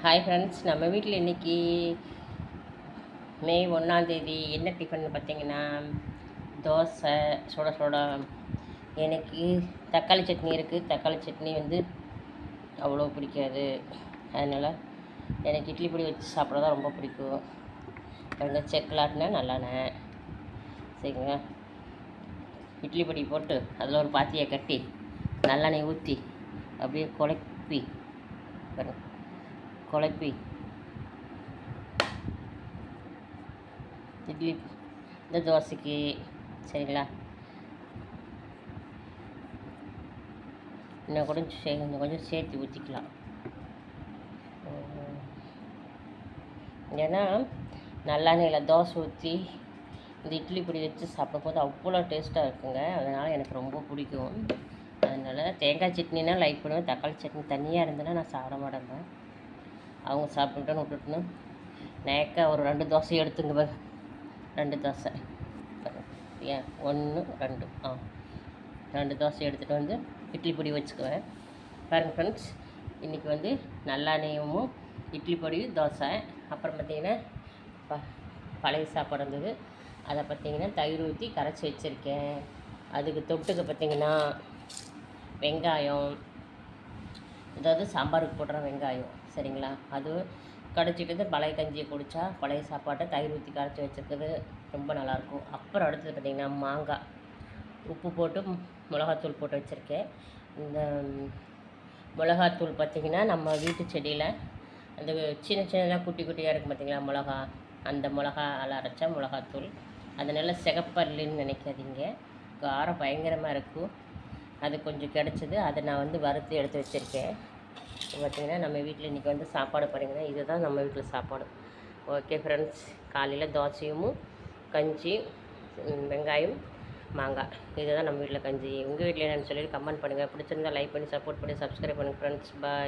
Hi friends, நம்ம வீட்டில் இன்றைக்கி மே 1 என்ன டிஃபன் பார்த்தீங்கன்னா தோசை சுட சுட. எனக்கு தக்காளி சட்னி இருக்குது. தக்காளி சட்னி அவ்வளோ பிடிக்காது. அதனால் எனக்கு இட்லி பொடி வச்சு சாப்பிட தான் ரொம்ப பிடிக்கும். கொஞ்சம் செக்கலாட்டினா நல்லெண்ணெய் சரிங்களா, இட்லி பொடி போட்டு அதில் ஒரு பாத்தியை கட்டி நல்லெண்ணெய் ஊற்றி அப்படியே குழப்பி இட்லி இந்த தோசைக்கு சரிங்களா. இன்னும் கொஞ்சம் சேர்த்து ஊற்றிக்கலாம். ஏன்னா நல்லெண்ணெயில் தோசை ஊற்றி இந்த இட்லி பொடி வச்சு சாப்பிடும்போது அவ்வளோ டேஸ்ட்டாக இருக்குங்க. அதனால் எனக்கு ரொம்ப பிடிக்கும். அதனால் தேங்காய் சட்னினா லைக் பண்ணுவேன். தக்காளி சட்னி தனியாக இருந்ததுன்னா நான் சாப்பிட மாட்டேங்க. அவங்க சாப்பிட்டுன்னு விட்டுட்டுன்னு நேக்கா ஒரு 2 தோசை எடுத்துங்க. 2 தோசை ஏன் 1 2 2 தோசை எடுத்துகிட்டு வந்து இட்லி பொடி வச்சுக்குவேன். பாருங்கள் ஃப்ரெண்ட்ஸ், இன்றைக்கி நல்லெண்ணெயும் இட்லி பொடி தோசை. அப்புறம் பார்த்திங்கன்னா பழைய சாப்பாடு இருந்தது. அதை பார்த்திங்கன்னா தயிர் ஊற்றி கரைச்சி வச்சுருக்கேன். அதுக்கு தொட்டுக்க பார்த்திங்கன்னா வெங்காயம், அதாவது சாம்பாருக்கு போடுற வெங்காயம் சரிங்களா, அது கடிச்சிட்டு பழைய கஞ்சியை குடித்தா பழைய சாப்பாட்டை தயிர் ஊற்றி கரைச்சி வச்சுருக்குது ரொம்ப நல்லாயிருக்கும். அப்புறம் அடுத்தது பார்த்திங்கன்னா மாங்காய் உப்பு போட்டு மிளகாத்தூள் போட்டு வச்சுருக்கேன். இந்த மிளகாத்தூள் பார்த்திங்கன்னா நம்ம வீட்டு செடியில் அந்த சின்ன சின்னதாக குட்டி குட்டியாக இருக்கும் பார்த்திங்களா மிளகா, அந்த மிளகாவில் அரைச்சா மிளகாத்தூள். அது நல்லா சிகப்பல்லுன்னு நினைக்காதீங்க, காரம் பயங்கரமாக இருக்கும். அது கொஞ்சம் கிடச்சிது, அதை நான் வறுத்து எடுத்து வச்சுருக்கேன். பார்த்திங்கன்னா நம்ம வீட்டில் இன்றைக்கி சாப்பாடு பாருங்கன்னா இதுதான் நம்ம வீட்டில் சாப்பாடு. ஓகே ஃப்ரெண்ட்ஸ், காலையில் தோசையும் கஞ்சி வெங்காயம் மாங்காய், இதுதான் நம்ம வீட்டில் கஞ்சி. உங்கள் வீட்டில் என்னென்னு சொல்லி கமெண்ட் பண்ணுங்கள். பிடிச்சிருந்தால் லைக் பண்ணி சப்போர்ட் பண்ணி சப்ஸ்கிரைப் பண்ணுங்கள் ஃப்ரெண்ட்ஸ். பாய்.